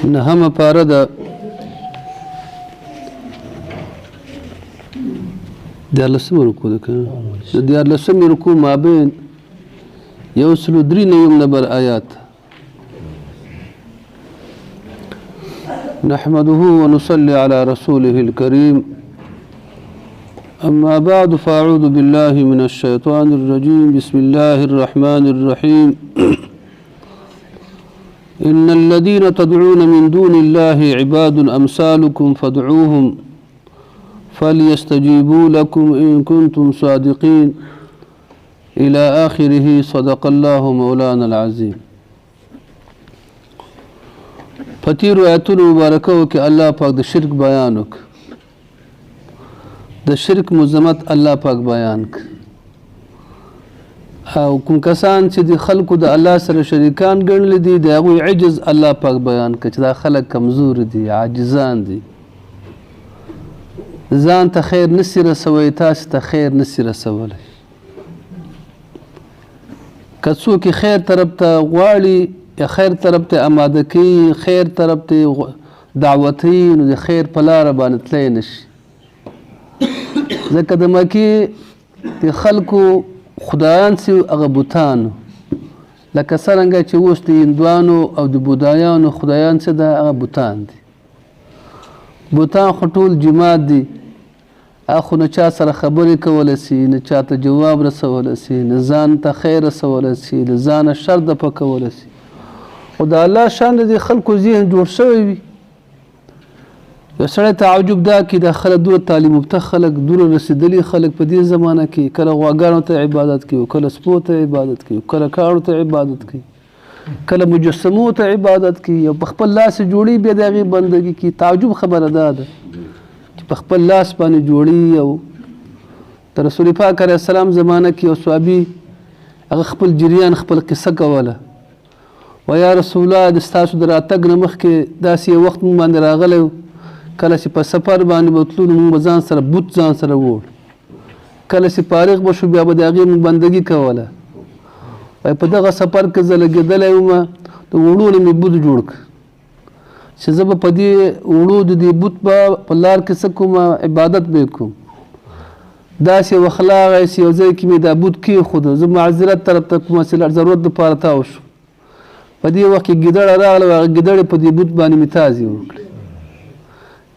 نهم پاره د دیارلسمه رکوع ده کنه د دیارلسمه رکوع مابین 103 نمبر آیات نحمده ونصلي على رسوله الكريم أما بعد فأعوذ بالله من الشيطان الرجيم بسم الله الرحمن الرحيم إن الذين تدعون من دون الله عباد أمثالكم فادعوهم فليستجيبوا لكم إن كنتم صادقين إلى آخره صدق الله مولانا العظيم فتیرو آیتونو مبارکو کې الله پاک د شرک بیان وک د شرک مذمت الله پاک بیان ک او کوم کسان چې د خلکو د الله سره شریکان ګڼل دي د هغوی عجز الله پاک بیان ک چې دا خلک کمزور دي عاجزان دي ځان ته خیر نسی رسوي تاسو ته خیر نسی رسولی که څوک خیر طرف ته غواړي یا خیر طرف ته آماده کوي خیر طرف ته دعوتي نو د خیر په لاره باندې تللی نشي ځکه د مکې د خلکو خدایان چې هغه بوتانو لکه څرنګه چې اوس د هندوانو او د بودایانو خدایان چې ده هغه بوتان دي بوتان خو ټول جماعت دي اخو نه چا سره خبرې کولی سي نه چا ته جواب رسولی سي نه ځان ته خیر رسولی سي نه ځانه شر دفع کولی سي خو د الله شان د خلکو ذهن جوړ شوی وي یو سړی تعجب دا کې د خلک دوره تعلیم یافته خلک دوره رسېدلي خلک په دې زمانه کې کله غواګانو ته عبادت کوي کله سپو ته عبادت کوي کله کاڼو ته عبادت کوي کله مجسمو ته عبادت کوي او په خپل لاس جوړي بیا د هغې بندګي کوي تعجب خبره دا ده چې په خپل لاس باندې جوړي او د رسول پاک علیه السلام زمانه کې یو صحابي هغه خپل جریان خپل قصه کوله و یا رسول الله د ستاسو د راتګ نه مخکې داسې یو وخت مونږ باندې راغلی کله چې په سفر باندې به تلو نو مونږ به ځان سره بوت ځان سره ووړ کله چې فارغ به شو بیا به د هغې مونږ بندګي کوله وایي په دغه سفر کې زه لګېدلی ومه د وړو نه مې بوت جوړ کړ چې زه به په دې وړو د دې بوت به په لار کې څه کوم عبادت به یې کوم داسې وخلا غیسې یو ځای کې مې دا بوت کېښوده زه معذرت طرف ته کوم ضرورت دپاره تاو شو په دې وخت کې ګیدړه راغله هغه ګیدړې په دې بوت باندې مې تازې وکړې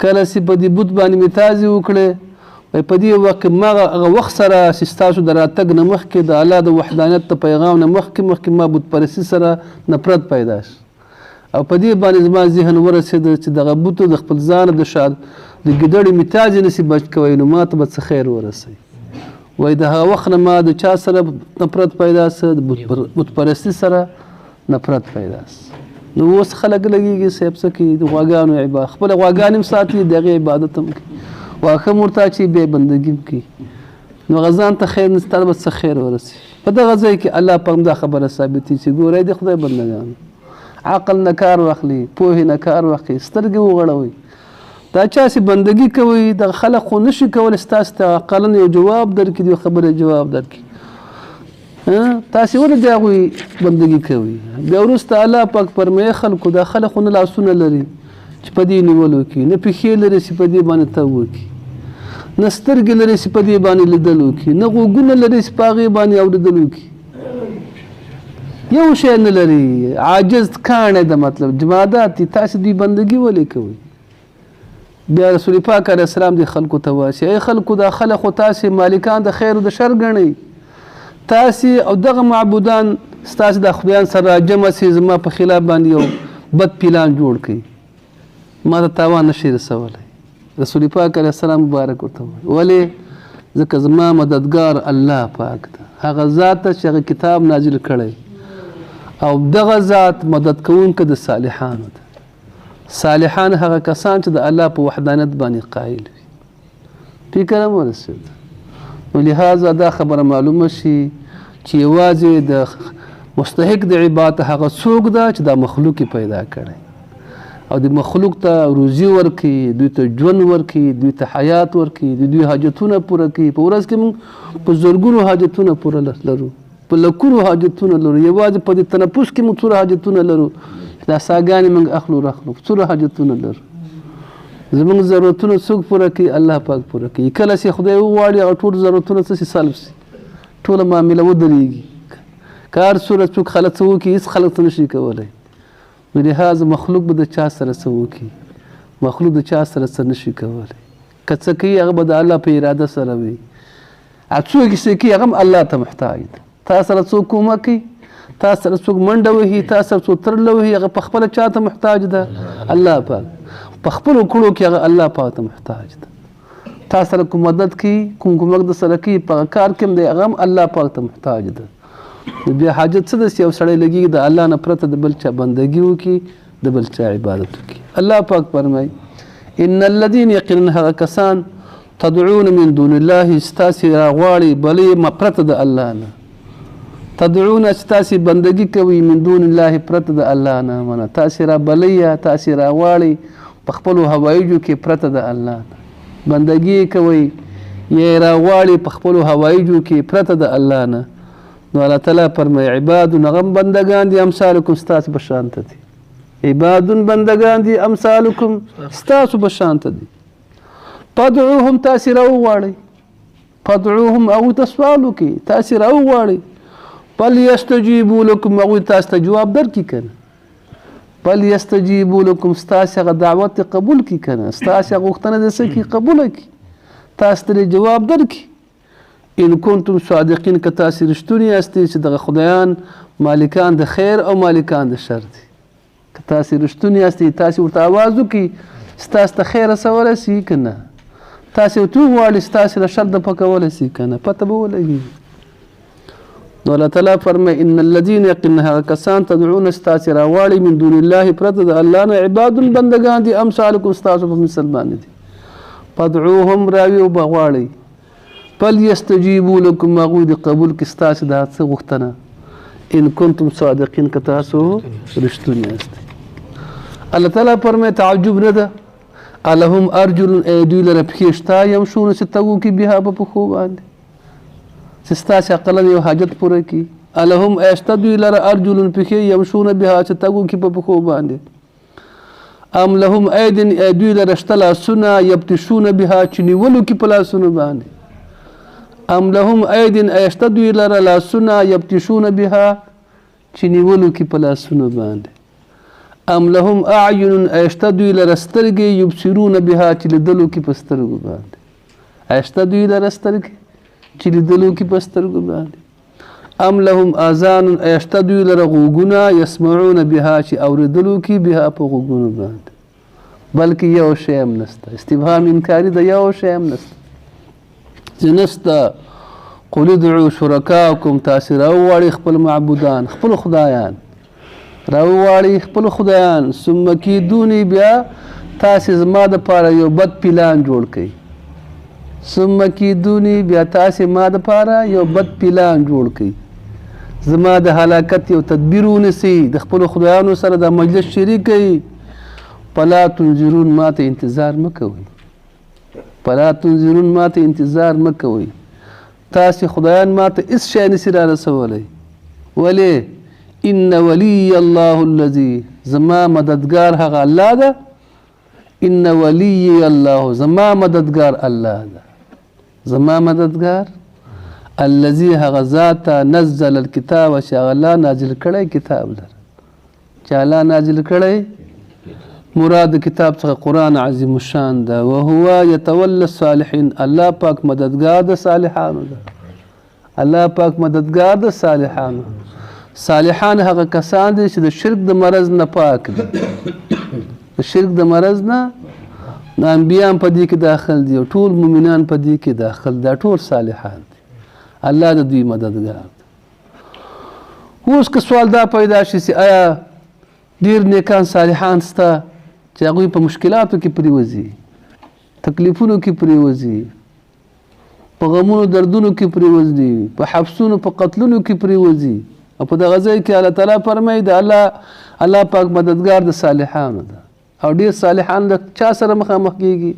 کله چې په دې بوت باندې مې تازې وکړې په دې وخت کې ما هغه وخت سره چې ستاسو د راتګ نه مخکې د الله د وحدانیت د پیغام نه مخکې ما بوت پرستي سره نفرت پیدا شو او په دې باندې زما ذهن ورسېده چې دغه بوتو د خپل ځانه د ګیدړې مې تازې نسي بچ کوی نو ما ته به څه خیر ورسوي وایي د هغه وخت نه ما د چا سره نفرت پیدا سه د بوت پرستي سره نفرت پیدا نو اوس خلک لګېږي صاحب څه کوي د غواګانو عبادت خپله غواګانې هم ساتي د هغې عبادت هم کوي واښه هم ورته اچوي بیا یې بندګي هم کوي نو هغه ځان ته خیر نسي تا به څه خیر ورسوي په دغه ځای کې الله پاک دا خبره ثابتوي چې ګورئ د خدای بندګانو عقل نه کار واخلي پوهې نه کار واخلي سترګې وغړوئ دا چا چې بندګي کوئ دغه خلک خو نشي کولی ستاسو ته عقلا یو جواب درکړي د یو خبرې جواب درکړي تاسې ولې د هغوی بندګي کوئ بیا وروسته الله پاک فرمایي خلکو دا خلک خو نه لاسونه لري چې په دې نیولو کې نه پښې لري چې په دې باندې تګ وکړي نه سترګې لري چې په دې باندې لیدل وکړي نه غوږونه لري چې په هغې باندې اورېدل وکړي یو شی نه لري عاجز کاڼی د مطلب جمادات دي تاسې دوی بندګي ولې کوئ بیا رسول پاک علیه السلام دې خلکو ته واسي ای خلکو دا خلک خو تاسې مالکان د خیر او د شر ګڼئ تاسې او دغه معبودان ستاسې د خدایان سره راجمع سي زما په خلاف باندې یو بد پلان جوړ کړي ما ته تاوان نشي رسولی رسول پاک علیه السلام مبارک ورته ولې ځکه زما مددګار الله پاک ده هغه ذات ته چې هغه کتاب نازل کړی او دغه ذات مدد کوونکی د صالحانو ده صالحان هغه کسان چې د الله په وحدانیت باندې قایل وي فکر هم ورسېد نو لهذا دا خبره معلومه شي چې یوازې د مستحق د عبادت هغه څوک ده چې دا مخلوق پیدا کړی او د مخلوق ته روزي ورکړي دوی ته ژوند ورکړي دوی ته حیات ورکړي د دوی حاجتونه پوره کړي په ورځ کې موږ په زرګونو حاجتونه پوره لرو په لکونو حاجتونه لرو یوازې په دې تنفس کې موږ څومره حاجتونه لرو دا ساګانې موږ اخلو راخلو څومره حاجتونه لرو زموږ ضرورتونه څوک پوره کوي الله پاک پوره کوي کله چې خدای وغواړي هغه ټول ضرورتونه څه شي سلب شي ټوله معامله ودرېږي که هر څومره څوک خلک څه وکړي هېڅ خلک څه نشي کولی نو لحاظ مخلوق به د چا سره څه وکړي مخلوق د چا سره څه نشي کولی که څه کوي هغه به د الله په اراده سره وي څوک چې کوي هغه هم الله ته محتاج ده تا سره څوک کومک کوي تا سره څوک منډه وهي تا سره څوک ترله وهي هغه پخپله چا ته محتاج ده الله پاک په خپلو کړو کې هغه الله پاک ته محتاج ده تا سره کوم مدد کوي کوم کومک د سره کوي په کار کې هم دی هغه هم الله پاک ته محتاج ده نو بیا حاجت څه ده چې یو سړی لګېږي د الله نه پرته د بل چا بندګي وکړي د بل چا عبادت وکړي الله پاک فرمایي ان الذين یقینا هغه کسان تدعون من دون الله ستاسې راغواړي بلې پرته د الله نه تدعون ستاسې بندګي کوي من دون الله پرته د الله نه منه تاسې را بلئ تاسې راغواړئ په خپلو هوایجو کې پرته د الله نه بندګي کوي یا راغواړي په خپلو هوایجو کې پرته د الله نه نو الله تعالی فرمایي عباد هغه بندګان دي امثالکم ستاسې په شانته دي عباد بندګان دي امثالکم ستاسو په شانته دي فدعوهم تاسې راوغواړئ فدعوهم هغوی ته سوال وکړئ تاسې راوغواړئ فلیستجیبوا لکم هغوی تاسو ته جواب درکړي که نه فلیستجیبوا لکم ستاسې هغه دعوت قبول کړي که نه ستاسې هغه غوښتنه دې څه کړي قبوله کړي تاسو ته جواب درکړي ان کنتم صادقین که تاسې رښتونی یاستئ چې دغه خدایان مالکان د خیر او مالکان د شر دي که تاسې رښتونی یاستئ تاسې ورته آواز وکړئ ستاسو ته خیر رسولی سي که نه تاسې ورته وغواړئ ستاسې له شر د پکولی سي که نه پته به ولګېږي نو الله تعالی فرمایي ان الذين یقینا هغه کسان تدعون ستاسې راغواړي من دون الله پرته د الله نه عباد بندګان دي امثالکم ستاسو په مثل باندې دي فدعوهم راوي او بغواړئ فلیستجیبوا لکم هغوی د قبول کې ستاسې د څه غوښتنه ان کنتم صادقین که تاسو رښتونی یاستئ الله تعالی فرمایي تعجب نه ده الهم ارجل دوی لره پښې شته یمشون چې تګو کې بها په پښو باندې چې ستاسې عقله یو حاجت پوره کړي الهم ایشته دوی لره ارجل پښې یمشون بها چې تګو کې په پښو باندې ام لهم ایدن دوی لره شته لاسونه یبطشون بها چې نیولو کې په لاسونو باندې ام لهم ایدن ایشته دوی لره لاسونه یبطشون بها چې نیولو کې په لاسونو باندې ام لهم اعین ایشته دوی لره سترګې یبصرون بها چې لیدلو کې په سترګو باندې ایشته دوی لره سترګې چې لیدلو کې په سترګو باندې ام لهم آذان ایشته دوی لره غوږونه یسمعون بها چې اورېدلو کې بها په غوږونو باندې بلکې یو شی هم نشته استفهام انکاري ده یو شی هم نشته چې نشته قل ادعوا شرکاکم تاسې راوغواړئ خپل معبودان خپل خدایان راوغواړئ خپل خدایان ثم کیدونی بیا تاسې زما دپاره یو بد پلان جوړ کړئ ثم کیدونی بیا تاسې ما دپاره یو بد پلان جوړ کړئ زما د هلاکت یو تدبیر ونیسئ د خپلو خدایانو سره دا مجلس شریک کړئ فلا تنظرون ما ته انتظار مه کوئ فلا تنظرون ما ته انتظار مه کوئ تاسې خدایان ما ته هېڅ شی نسي را رسولی ولې ان ولی الله الذي زما مددگار هغه الله ده ان ولی الله زما مددگار الله ده زما مددگار الذي هغه ذات نزل الكتاب چې هغه الله نازل کړی کتاب لره چې الله نازل کړی مراد کتاب څخه قرآن عظیم الشان ده وهو يتولى الصالحین الله پاک مددگار د صالحانو ده الله پاک مددگار د صالحانو صالحان هغه کسان دي چې د شرک د مرض نه پاک دي د شرک د مرض نه انبیاء په دې کې داخل دي او ټول مؤمنان په دې کې داخل دي ټول صالحان دي الله د دوی مددگار دی اوس که سوال دا پیدا شي چې آیا ډیر نیکان صالحان سته چې هغوی په مشکلاتو کې پرېوځي تکلیفونو کې پرېوځي په غمونو دردونو کې پرېوځي په حبسونو په قتلونو کې پرېوځي او په دغه ځای کې الله تعالی فرمایي د الله پاک مددگار د صالحانو ده او ډېر صالحان د چا سره مخامخ کېږي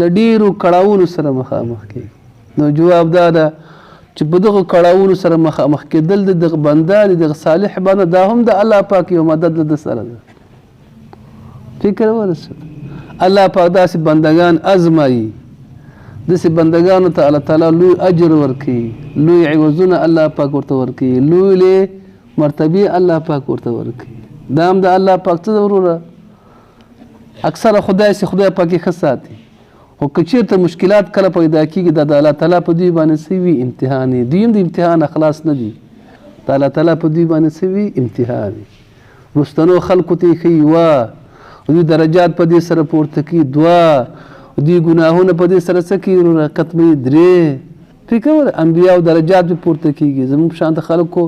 د ډېرو کړاوونو سره مخامخ کېږي نو جواب دا ده چې په دغه کړاوونو سره مخامخ کېدل د دغه بنده دغه صالح بنده دا هم د الله پاک یو مدد د سره ده فکر ورسېد الله پاک داسې بندگان ازمایي داسې بندگانو ته الله تعالی لوی اجر ورکوي لوی عوضونه الله پاک ورته ورکوي لوی مرتبې الله پاک ورته ورکوي دا هم د الله پاک څه وروره اکثره خدای سي خدای پاکي ښه ساتي خو که چېرته مشکلات کله پیدا کېږي دا د الله تعالی په دوی باندې څه وي امتحان یې دوی هم د امتحان خلاص نه دي د الله تعالی په دوی باندې څه وي امتحان یې رستنو خلکو ته یې ښیي وه دوی درجات په دې سره پورته کوي دوه دوی ګناهونه په دې سره څه کوي وروره ختموي درې فکر انبیاو درجات پې پورته کېږي زموږ په شانته خلکو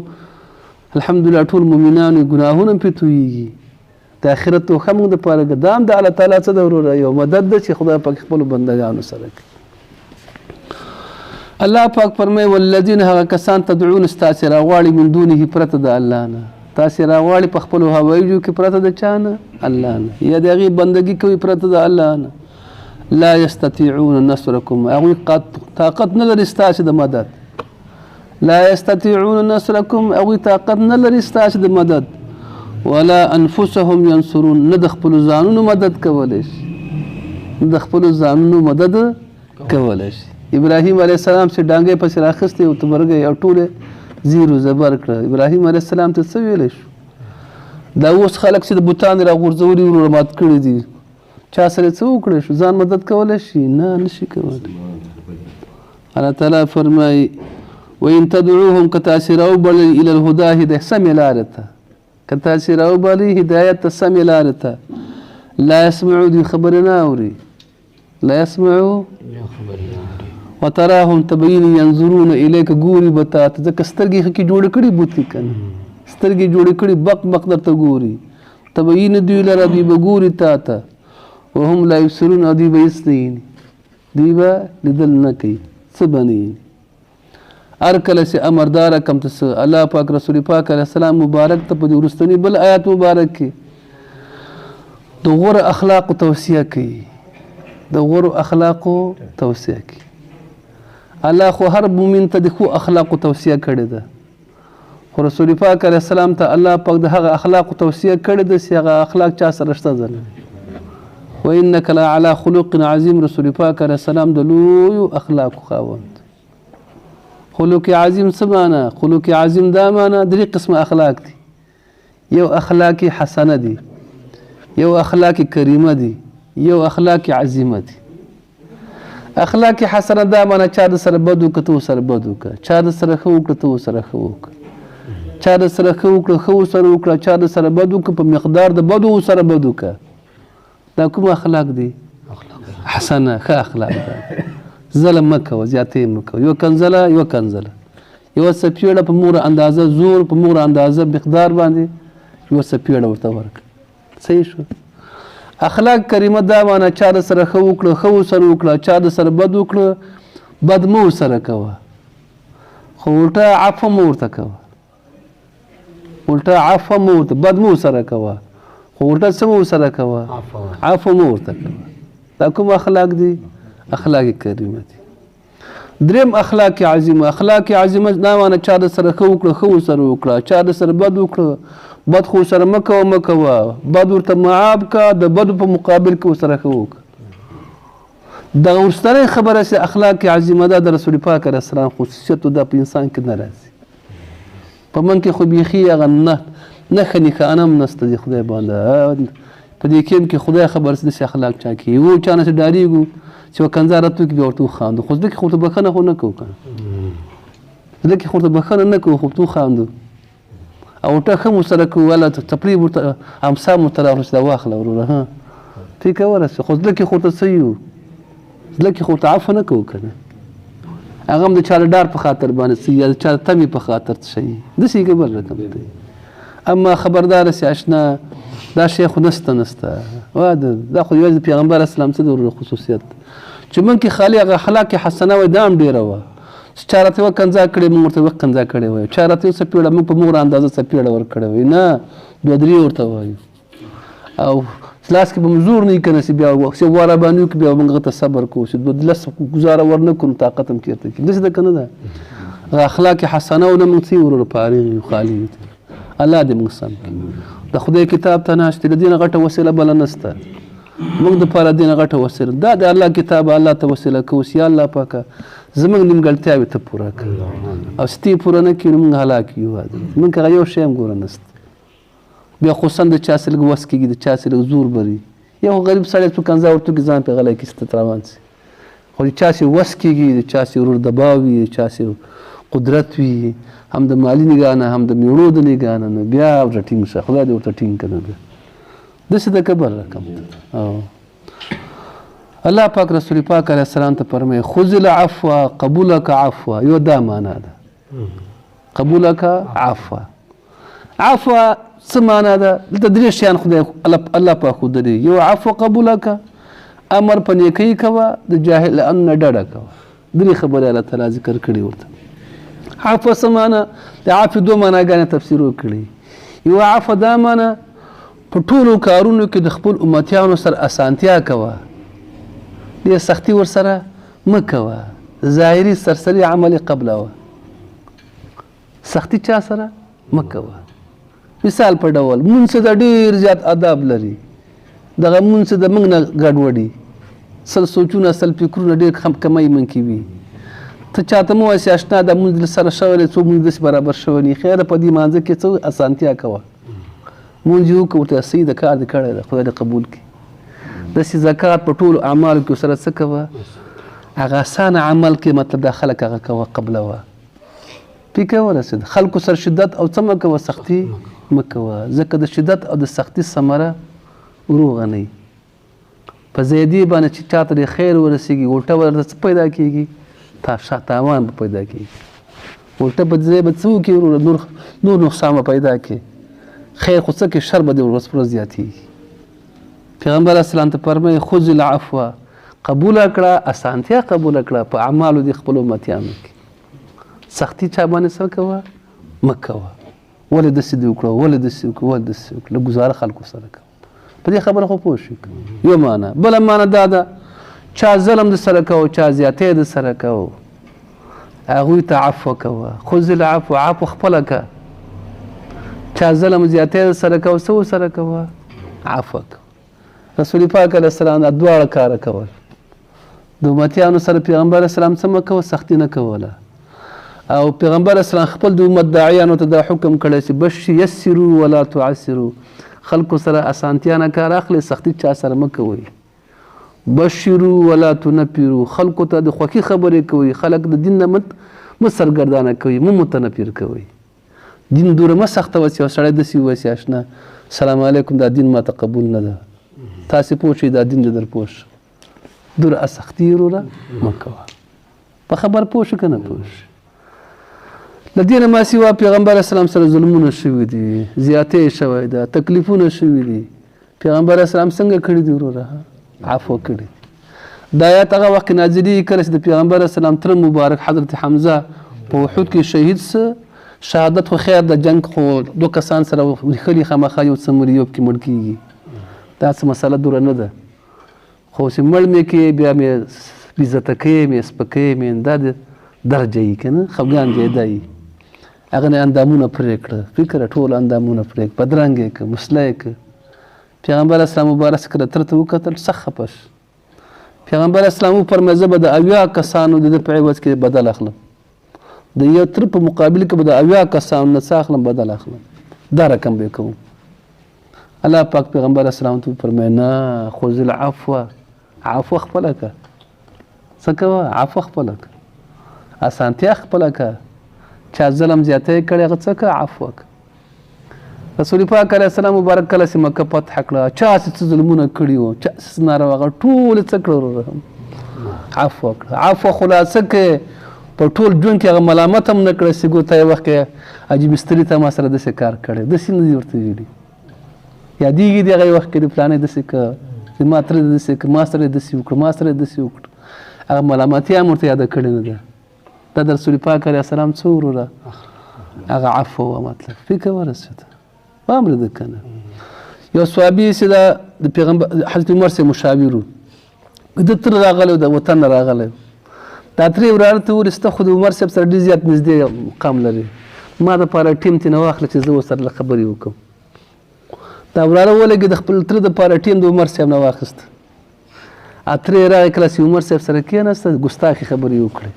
الحمدلله ټول مؤمنانو ګناهونه پې تویېږي د آخرت توښه موږ دپاره دا هم د الله تعالی څه ده وروره یو مدد ده چې خدای پاک خپلو بندګانو سره کوي الله پاک فرمایي والذین هغه کسان تدعون ستاسې راغواړي من دونه پرته د الله نه تاسې راغواړي په خپلو هوایجو کې پرته د چا نه الله نه یا د هغې بندګي کوي پرته د الله نه لا یستطیعون نصرکم هغوی طاقت نه لري ستاسې د مدد لا یستطیعون نصرکم هغوی طاقت نه لري ستاسې د مدد ولا انفسهم ينصرون نه د خپلو ځانونو مدد کولی شي د خپلو ځانونو مدد کولی شي ابراهیم علیه السلام چې ډانګۍ پسې راخیستې او تبرګۍ او ټولې زیرو زبر کړه ابراهیم علیه السلام ته څه ویلی شو دا اوس خلک چې د بوتان راغورځولي وروره مات کړي دي چا سره څه وکړی شو ځان مدد کولی شي نه نشي کولی الله تعالی فرمایي وان تدعوهم که تاسې راوبلئ الى الهدا هدایت سمې لارې ته که تاسې راوبلئ هدایت ته سمې لارې ته لا یسمعو دوی خبرې نه اوري لا یسمعو وتراهم تبین ینظرون الیک ګوري به تا ته ځکه سترګې ښکې جوړې کړي بوتي که نه سترګې جوړې کړي بق بق درته ګوري تبین دوی لره دوی به ګوري تا ته وهم لا یبصرون او دوی به هېڅ نه ویني دوی به لیدل نه کوي څه به نه ویني هر کله چې امرداره کم ته څه الله پاک رسول پاک علیه السلام مبارک ته په دې وروستني بل آیات مبارک کې د غوره اخلاقو توصیه کوي د غوره اخلاقو توصیه کوي الله خو هر مؤمن ته د ښو اخلاقو توصیه کړې ده خو رسول پاک علیه السلام ته الله پاک د هغه اخلاقو توصیه کړې ده چې هغه اخلاق چا سره شته ده وانک لعلی خلق عظیم رسول پاک علیه السلام د لویو اخلاقو خاوند خلق عظیم څه معنی خلق عظیم دا معنی درې قسمه اخلاق دي یو اخلاق حسنه دي یو اخلاق کریمه دي یو اخلاق عظیمه دي اخلاق حسنه دا معنی چا د سره بد وکړه ته ورسره بد وکړه چا د سره ښه وکړه ته ورسره ښه وکړه چا د سره ښه وکړه ښه ورسره وکړه چا د سره بد وکړه په مقدار د بدو ورسره بد وکړه دا کوم اخلاق دي حسنه ښه اخلاق ده ظلم مه کوه زیاتې مه کوه یو کنځله یو کنځله یوه څپېړه په موره اندازه زور په موره اندازه مقدار باندې یوه څپېړه ورته ورکړه صحیح شو اخلاق کریمه دا معنی چا د سره ښه وکړه ښه ورسره وکړه چا د سره بد وکړه بد مه ورسره کوه خو الټه عفو مه ورته کوه الټه عفو مه ورته بد مه ورسره کوه خو الټه څه مه ورسره کوه عفو مه ورته کوه دا کوم اخلاق دي اخلاق کریمه دي دریم اخلاق عظیمه اخلاق عظیمه دا معنی چا د سره ښه وکړه ښه ورسره وکړه چا د سره بد وکړه بد خو سره مه کوه بد ورته معاب کا د بدو په مقابل کې ورسره ښه وکړه دغه وروستنۍ خبره چې اخلاق عظیمه ده د رسول پاک علیه السلام خصوصیت دا په انسان کې نه راځي په من کې خو بیخي هغه نښه نښانه هم نشته د خدای باندې په دې کې خدای خبر څه داسې اخلاق چا کوي و چا نه چې ډارېږو چې یوه کنځا راته وکړي بیا ورته وخاندو خو زده کې خو ورته بښنه خو نه کوو که زده کې خو ورته بښنه نه کوو خو ورته وخاندو او ورته ښه مو سره کوو والا څپلۍ ورته امسا مو ورته راغله چې دا واخله وروره ها فکر ورسې خو زده کې خو ورته څه یو زده کې خو ورته عفو نه کوو که نه هغه هم د چا د ډار په خاطر باندې څه یا د چا د تمې په خاطر څه شي داسې یې بل رقم دی اما خبرداره چې اشنا دا شی خو نسته دا خو یوازې د پیغمبر اسلام څه د خصوصیت چې موږ کې خالي هغه اخلاق حسنه وای دا هم ډېره وه چې چا راته یوه کنځا کړې موږ ورته یوه کنځا کړې وایو چا راته یو څپېړه موږ په موږ اندازه څپېړه ورکړې وایي نه دوه درې ورته وایو او لاس کې به مو زور نه وي که نه چې بیا چې واره باندې وکړي بیا موږ هغه ته صبر کوو چې دوه لس ګزاره ورنه کړو طاقت هم چېرته کړي داسې ده که نه ده هغه اخلاق حسنه ونه موږ څه وروره په هغې خالي الله دې موږ سم کړي د خدای کتاب ته ناست د دین غټه وسیله بل نشته موږ د پاره دین غټه وسیله دا د الله کتاب الله ته وسیله کوو یا الله پاکه زموږ نیمګړتیاوې ته پوره کړي او ستی پوره نه کړي موږ هلاک یو موږ هغه یو شی هم ګوره نشته بیا خصوصا د چا سره لږ وس کېږي د چا سره لږ زور بري یو غریب سړی څو کنځا ورته کې ځان پې غلی کېسته روان شي خو د چا سې وس کېږي د چا سې ورور دباو وي د چا سې قدرت وي هم د مالي نګاه نه هم د میړو د نګاه نه بیا ورته ټینګ شه خدای دې ورته ټینګ که نه ده داسې د کبر رقم ده الله پاک رسول پاک علیه السلام ته فرمایي خذ العفو قبولک عفو یو دا معنا ده قبولک عفو عفو څه معنا ده دلته درې شیان خدای الله پاک ښودلي یو عفو قبولک امر په نیکۍ کوه د جاهلانو نه ډډه کوه درې خبرې الله تعالی ذکر کړي ورته عفو څه معنا د عفو دوه معناګانې تفسیر وکړي یو عفو دا معنا په ټولو کارونو کې د خپل امتیانو سره اسانتیا کوه ډېر سختي ورسره مه کوه ظاهري سرسري عمل قبلوه سختي چا سره مه کوه مثال په ډول مونږ د ډېر زیات آداب لري دغه مونږ د موږ نه ګډوډي سل سوچونه سل فکرونه ډېر کمی من کې وي ته چاته مه وایسې اشنا دا مونځ سره شوی دی څوک مونځ داسې برابر شوی دی خیره په دې مانځه کې څه اسانتیا کوه مونځ یې وکړه ورته صحیح د کار دې کړی ده خدای دې قبول کړي داسې زکات په ټولو اعمالو کې ورسره څه کوه هغه اسانه عمل کې مطلب دا خلک هغه کوه قبلوه پکې ورسېد خلکو سره شدت او څه مه کوه سختي مه کوه ځکه د شدت او د سختي ثمره وروغه نه وي په زیدي باندې چې چاته د خیر ورسېږي الټه ورته څه پیدا کېږي تاوان به پیدا کېږي الټه په ځای به څه وکړي نور نقصان به پیدا کړي خیر خو څه کې شر به دې ورځ پر ورځ زیاتېږي پیغمبر اسلام ته فرمایي خذ العفو قبوله کړه اسانتیا قبوله کړه په اعمالو د خپلو امتیانو کې سختي چا باندې څه کوه مه کوه ولې داسې دې وکړه ولې داسې وکړه ولې داسې وکړه لږ ګزاره خلکو سره کوه په دې خبره خو پوه شو یو معنا بله معنا دا ده چا ظلم د سره کوه چا زیاتی د سره کوه هغوی ته عفو کوه خذ العفو عفو خپله کوه چا ظلم زیاتی د سره کوه څه ورسره کوه عفو کوه رسول پاک علیه السلام دا دواړه کاره کول د امتیانو سره پیغمبر اسلام څه مه کوه سختي نه کوله او پیغمبر اسلام خپل د امت داعیانو ته دا حکم کړی چې بش یسرو ولا تعسرو خلکو سره اسانتیا نه کار اخلي سختي چا سره مه کوئ بشرو ولا تنفرو خلکو ته د خوښي خبرې کوئ خلک د دین نه مه سرګردانه کوئ مه متنفر کوئ دین دوره مه سختوه چې یو سړی داسې ووایسي اشنا سلام علیکم دا دین ماته قبول نه ده تاسې پوه شئ دا دین دې در پوه شه دوره سختي وروره مه کوه په خبر پوه شو که نه پوه شو د دې نه ما سوا پیغمبر اسلام سره ظلمونه شوي دي زیاتې شوی ده تکلیفونه شوي دي پیغمبر اسلام څنګه کړي دي وروره عفو کړي دا آیات هغه وخت کې نازلېږي کله چې د پیغمبر اسلام تر مبارک حضرت حمزه په احد کې شهید څه شهادت خو خیر د جنگ خو دوه کسان سره لیکلي خامخا یو څه مریوب کې مړ کېږي دا څه مسله دوره نه ده خو چې مړ مې کې بیا مې عزته کوې مې سپکوې مې دا د درجه یي که نه خفګان جایده یي هغه نه اندامونه پرې کړه فکر ټول اندامونه پرې کړه بدرنګ یې کړه مسله یې کړه پیغمبر اسلام مبارک کړه تر ته وکتل سخت خفه شو پیغمبر اسلام وفرمایي زه به د 80 کسانو د ده په عوض کې بدل اخلم د یو تر په مقابل کې به د 80 کسانو نه څه اخلم بدل اخلم دا رقم به کوم الله پاک پیغمبر اسلام ته وفرمایي نه خذ العفو عفو خپله کړه څه کوه عفو خپله کړه اسانتیا خپله کړه چا ظلم زیاتی کړی هغه څه کړه عفو کړه رسول پاک علیه السلام مبارک کله چې مکه فتح کړه چا څه ظلمونه کړي وو چا څه ناروا هغه ټول څه کړه عفو کړه عفو خلاصه کې په ټول ژوند کې هغه ملامت هم نه کړه چې ګوته یو وخت کې حاجي مستري ته ما سره داسې کار کړی داسې نه دي ورته ویلي یادېږي دي هغه وخت کې د فلانې داسې که چې ما تره داسې که ما سره داسې وکړه ما سره داسې وکړه هغه ملامتیا هم ورته یاده کړې نه ده دا د رسول پاک علیه السلام څه وروره هغه عفو وه مطلب فکر ورسېده واورېده که نه یو صحابي چې دا د پیغمبر حضرت عمر سره مشاور و د تره راغلی و د وطن نه راغلی دا ترې وراره ته وویل ستا خو د عمر صاحب سره ډېر زیات نږدې مقام لري ما دپاره ټیم ترېنه واخله چې زه ورسره خبرې وکړم دا وراره ولګېد د خپل تره دپاره ټیم د عمر صاحب نه واخیست ترې یې راغی کله چې عمر صاحب سره کېناسته ګستاخي خبرې وکړې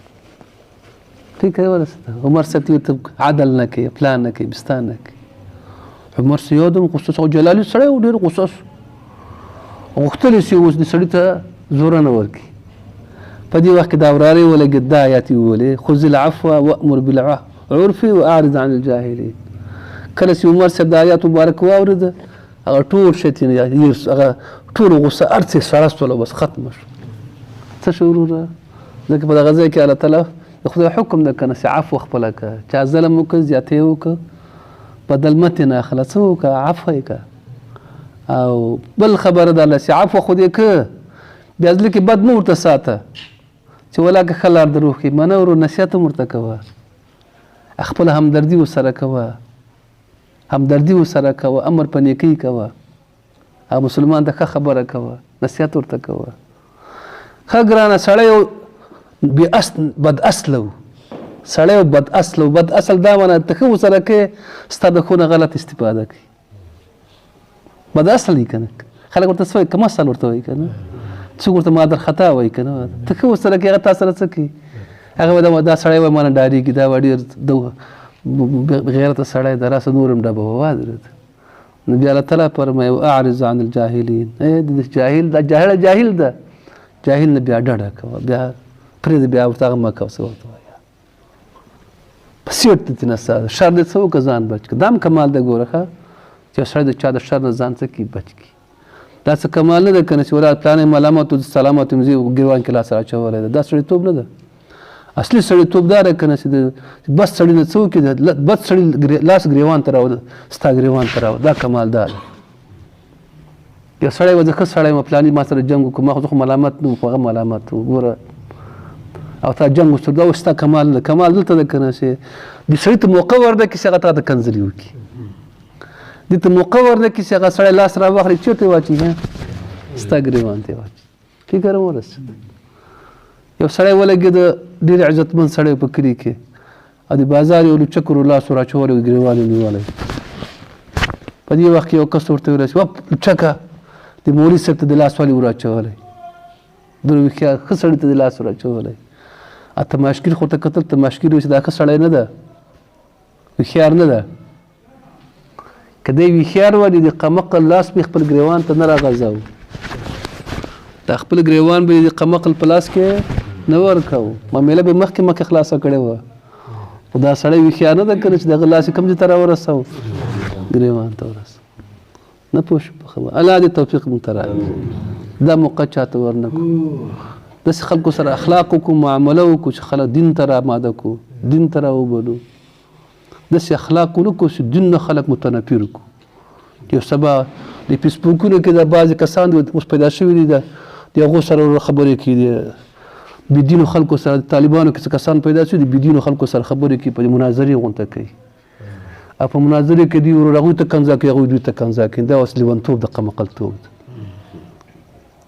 ټیک ورسېده عمر صاحب ته ورته عدل نه کوي پلان نه کوي بستان نه کوي عمر صاحب یو دم غوسه شو جلالي سړی و ډېر غوسه شو غوښتلی چې اوس دې سړي ته زوره نه ورکړي په دې وخت کې دا وراره یې ولګېد دا آیات یې وویلې خذ العفو وامر بالعرف واعرض عن الجاهلین کله چې عمر صاحب د آیات مبارک واورېده هغه ټول شیطان هغه ټول غوسه هر څه سړه شوله بس ختمه شو څه شو وروره ځکه په دغه ځای کې الله تعالی د خدای حکم ده که نه چې عفو خپله کړه چا ظلم وکړه زیاتی یې وکړه بدل متې نه اخله څه وکړه عفو یې کړه او بل خبره ده چې عفو خو دې که بیا زړه کې بد مه ورته ساته چې ولاکه ښه لار در وښي منه ورو نصیحت هم ورته کوه خپله همدردي ورسره کوه همدردي ورسره کوه امر په نیکۍ کوه او مسلمان ته ښه خبره کوه نصیحت ورته کوه ښه ګرانه سړی بد اصله و سړی بد اصله و بد اصل دا معنی ته ښه ورسره کوې ستا د ښو نه غلط استفاده کوي بد اصل وي که نه خلک ورته څه وایي کم اصل ورته وایي که نه څوک ورته مادر خطا وایي که نه ته ښه ورسره کوې هغه تا سره څه کوي هغه دا سړی وایي ما نه ډارېږي دا به ډېر بغیرته سړی د راسه نور هم ډبه ووادرېد نو بیا الله تعالی فرمایي اعرض عن الجاهلین د جاهل دا جاهل ده جاهل نه بیا ډډه کوه بیا پرېږده بیا ورته هغه مه کوه څه ورته وایه په سیټ دې تېنه ساده شر دې څه وکړه ځان بچ کړه دا هم کمال ده ګوره ښه چې سړی د چا د شر نه ځان څه کړي بچ کړي دا څه کمال نه ده که نه چې ولاد پلان یې ملامت و سلامت یم زه ګریوان کې لاس راچولی ده دا سړیتوب نه ده اصلي سړیتوب دا ده که نه چې بد سړي نه څه وکړي بد سړي لاس ګریوان ته راوړه ستا ګریوان ته راوړه دا کمال دا ده یو سړی وه زه ښه سړی یم پلاني ما سره جنګ وکړو ما خو ملامت نه وم خو هغه ملامت و ګوره او تا جنګ وستو دا اوس ستا کمال ده کمال دلته ده که نه چې د سړي ته موقع ورده کړي چې هغه تا ته کنځلي وکړي دې ته موقع ورده کړي چې هغه سړی لاس راواخلي چېرته یې واچوي ستا ګریوان ته یې واچوي فکر هم ورسېد یو سړی ولګېده ډېر عزتمند سړی په کلي کې او د بازار یو لوچکرو لاس ور اچولی ګریوان یې نیولی په دې وخت کې یو کس ورته ویلی چې لوچکه د مولوي صاحب ته د لاس ولې ور اچولی دومره هوښیار ښه سړي ته د لاس ور اچولی تماشګیر خو ته کتل تماشګیر وایي چې دا ښه سړی نه ده هوښیار نه ده که دی هوښیار وای د قمقل لاس به خپل ګریوان ته نه راغځاو دا خپل ګریوان به د قمقل په لاس کې نه ورکوو معامله به مخکې خلاصه کړې وه خو دا سړی هوښیار نه ده که نه چې دغه لاس یې کوم ځای ته راورسوو ګریوان ته ورسوو نه پوه شو په خبره الله دې توفیق موږ ته راکړي دا موقع چاته ورنه کړو داسې خلکو سره اخلاق وکړو معامله وکړو چې خلک دین ته راماده کړو دین ته راوبلو داسې اخلاق ونه کړو چې دین نه خلک متنفر کړو یو سبا د فیسبوکونو کې د بعضې کسان اوس پیدا شوي دي د هغو سره خبرې کوي د بېدینو خلکو سره د طالبانو کې څه کسان پیدا شوي د بېدینو خلکو سره خبرې کوي په مناظرې غونته کوي او په مناظرې کې دوی ورور هغوی ته کنځا کوي هغوی دوی ته کنځا کوي دا اوس لیونتوب د قمقلتوب ده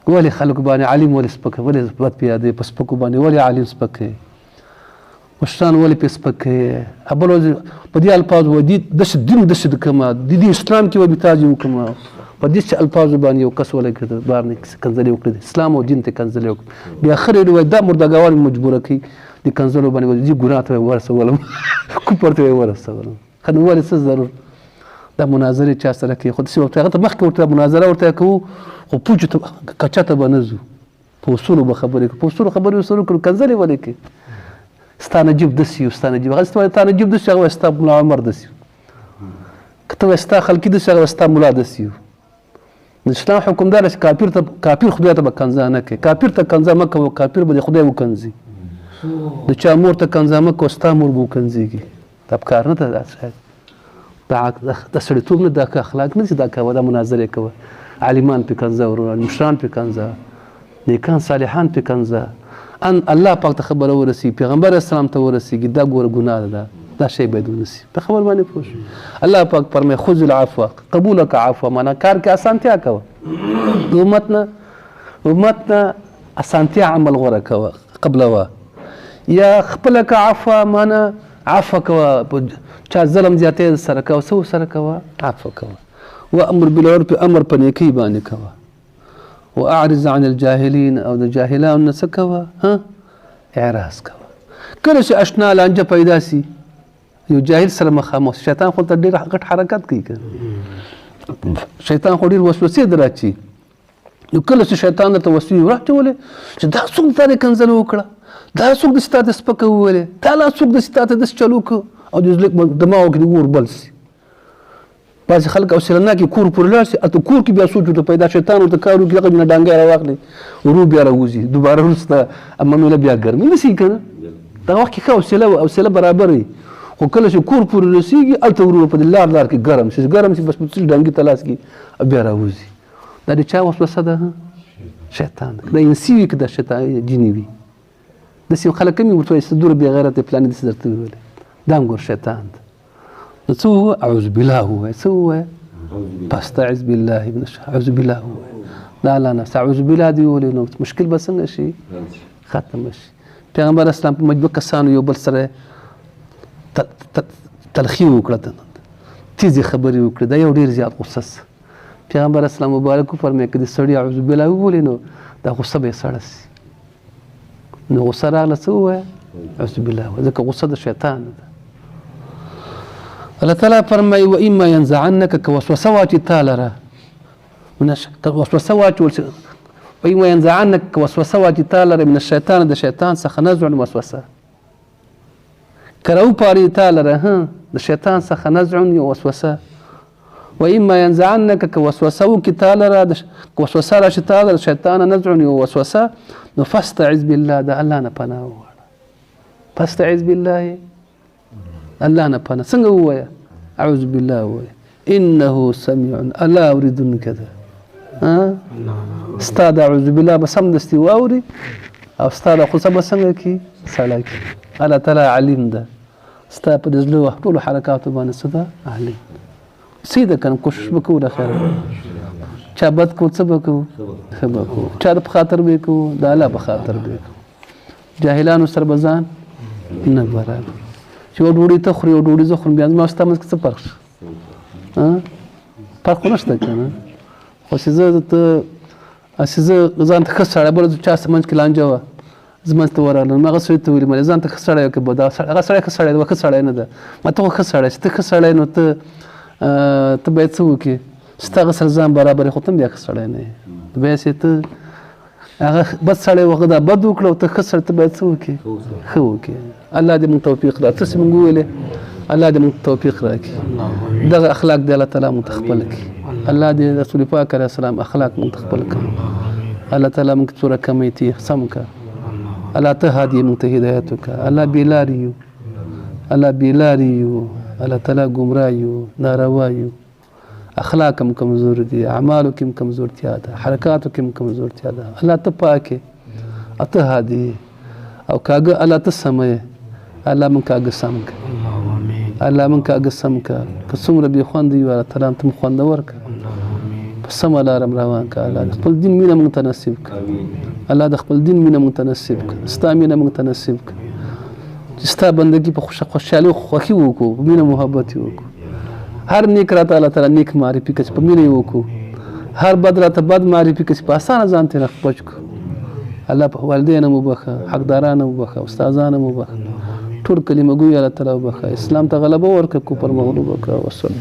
ولې خلکو باندې عالم ولې سپکه ولې بد په یادوي په سپکو باندې ولې عالم سپکوي مشران ولې پې سپکوي بل په دې الفاظو داسې دین داسې کومه د دې اسلام کې به تاج وکړمه په داسې الفاظو باندې یو کس ولګېده بهر نه کنځلې وکړې اسلام او دین ته کنځلې وکړې بیا اخر یې وایي دا مردګاوان مجبوره کوي د کنځلو باندې زه ګناه ته ورسولم کفر ته ورسولم ښه نو ولې څه ضرور دا مناظرې چا سره کوي خو داسې ورته هغه ته مخکې ورته مناظره ورته کوو خو پوجو ته کچا ته به نه ځو په اصولو به خبرې کوو په اصولو خبرې ورسره کړو کنځلې ولې کوي ستا نجیب داسې یو ستا نجیب هغه ته تا نجیب داسې هغه وایي ستا ملا عمر داسې که ته وایي ستا خلقي داسې هغه وایي ستا ملا داسې یو د اسلام حکم دا ده چې کافر خدای ته به کنځا نه کوي کافر ته کنځا مه کوه کافر به د خدای وکنځي د چا مور ته کنځا مه کوه ستا مور به وکنځېږي دا پکار نه ده دا سړیتوب نه دا اخلاق نه چې دا کوه دا مناظرې کوه عالمان پې کنځه ورونه مشران پې کنځه نیکان صالحان پې کنځه ان الله پاک ته خبره ورسي پیغمبر اسلام ته ورسیږي دا ګوره ګناه ده دا شی باید ونسي په خبر باندې پوه شو الله پاک فرمایي خذ العفو قبول که عفو معنا کار کې اسانتیا کوه د امت نه اسانتیا عمل غوره کوه قبلوه یا خپله که عفو معنا عفو کوه چا ظلم زیاتی سره کوه څه ورسره کوه عفو کوه وامر بالعرف امر په نیکۍ باندې کوه واعرض عن الجاهلین او د جاهلانو نه څه کوه اعراض کوه. کله چې اشنا لانجه پیدا سي یو جاهل سره مخامخ شیطان خو ته ډېر غټ حرکت کوي که شیطان خو ډېر وسوسې دراچي نو کله چې شیطان درته وسوسې راچولې چې دا څوک تا دې کنځله وکړه دا څوک داسې تا ته سپکه وویلې دا لا څوک داسې تا ته داسې چل وکړه او د زړه دماغو کې د اور بل سي. بعضې خلک حوصله ناکې کور پورې لاړ سي هلته کور کې بیا سوچ ورته پیدا شیطان ورته کار وکړي هغه نه ډانګی راواخلي ورو بیا راوځي دوباره وروسته معامله بیا ګرمي نه سي که نه دغه وخت کې ښه حوصله برابر وي خو کله چې کور پورې رسېږي هلته ورو په دې لار کې ګرم شي بس په ډانګي ته لاس کې بیا راوځي. دا د چا وسوسه ده شیطان دا انسي وي که دا شیطان جیني وي داسې خلک هم ورته وایي دوره بې غیرته پلانې داسې درته وویلې دا هم ګور شیطان ده. نو څه ووایه اعوذ بالله ووایه څه ووایه فاستعذ بالله من اعوذ بالله ووایه د الله نه اعوذ بالله دې وویلې نو مشکل به څنګه شي ختمه شي. پیغمبر اسلام په مجبور کسانو یو بل سره تلخي وکړه تیزې خبرې وکړې دا یو ډېر زیات غصه پیغمبر اسلام مبارک فرمایي که د سړي اعوذ بالله وویلې نو دا غصه به یې سړه سي نو غصه راغله څه ووایه اعوذ بالله ځکه غصه د شیطان ده. الله تعالی فرمایي واما ينزعنك که وسوسه واچي تا لره وسوسه واچول واما ينزعنك که وسوسه واچي تا لره من الشیطان د شیطان څخه نزع وسوسه که راوپاري تا لره د شیطان څخه نزع یو وسوسه واما ينزعنك که وسوسه وکړي تا لره وسوسه راشي تا لره د شیطان نزع یو وسوسه نو فاستعذ بالله د الله نه پناه وغواړه فاستعذ بالله الله نه پناه څنګه ووایه اعوذ بالله ووایه انه سمیع الله اوریدونکی ده ستا د اعوذ بالله به سمدستي واوري او ستا د غصه به څنګه کړي سړی کړي. الله تعالی علیم ده ستا په د زړه ټولو حرکاتو باندې څه ده علیم صحیح ده که نه کوشش به کوو د خیره چا بد کوو څه به کوو ښه به کوو چا د په خاطر به یې کوو د الله په خاطر به یې کوو. جاهلانو سره به ځان نه برابر چې یو ډوډۍ ته خوري یو ډوډۍ زه خورم بیا زما او ستا منځ کې څه فرق شته فرق خو نشته که نه خو چې زه ځان ته ښه سړی بله چا څه منځ کې لانجه وه زه منځ ته ورغلم هغه سړي ته ویلې مالې ځان ته ښه سړی که هغه سړی ښه سړی دی ښه سړی نه ده ما ته خو ښه سړی چې ته ښه سړی نو ته باید څه وکړې چې ته هغه سره ځان برابر خو ته هم بیا ښه سړی نه یې بیا چې ته هغه بد سړی هغه دا بد وکړه او ته ښه سړی ته باید څه وکړې ښه وکړې. الله دې موږ توفیق راکړي څه چې موږ وویلې الله دې موږ توفیق راکړي دغه اخلاق دې الله تعالی موږ ته خپل کړي الله دې رسول پاک علیه السلام اخلاق موږ ته خپل کړي الله تعالی موږ څوره کمی تي سم کړه الله ته هادي موږ ته هدایت وکړه الله بېلاري یو الله بېلاري یو الله تعالی ګمراه یو ناروا یو اخلاق هم کمزور دي اعمالو کې هم کمزورتیا ده حرکاتو کې هم کمزورتیا ده الله ته پاکې او ته هادي او کاږه الله ته سمه الله من کاږه سم که الله من کاږه سم که که څومره بې خوند یو الله تعالی ته مو خوندور که په سمه لاره م روان که الله د خپل دین مینه موږ ته نصیب که الله د خپل دین مینه موږ ته نصیب که ستا مینه موږ ته نصیب که چې ستا بندګي په خوشحالي او خوښي وکړو په مینه محبت یې وکړو هر نیک راته الله تعالی نیک معرفي کړه چې په مینه یې وکړو هر بد راته بد معرفي کړه چې په اسانه ځان ترې بچ کړو. الله په والدینه مو بخښه حقدارانه مو بخښه استادانه مو بخښه ټول کلمه ګوی الله تعالی وبخښه اسلام ته غلبه ورکړه کفر مغلوب کړه وصلی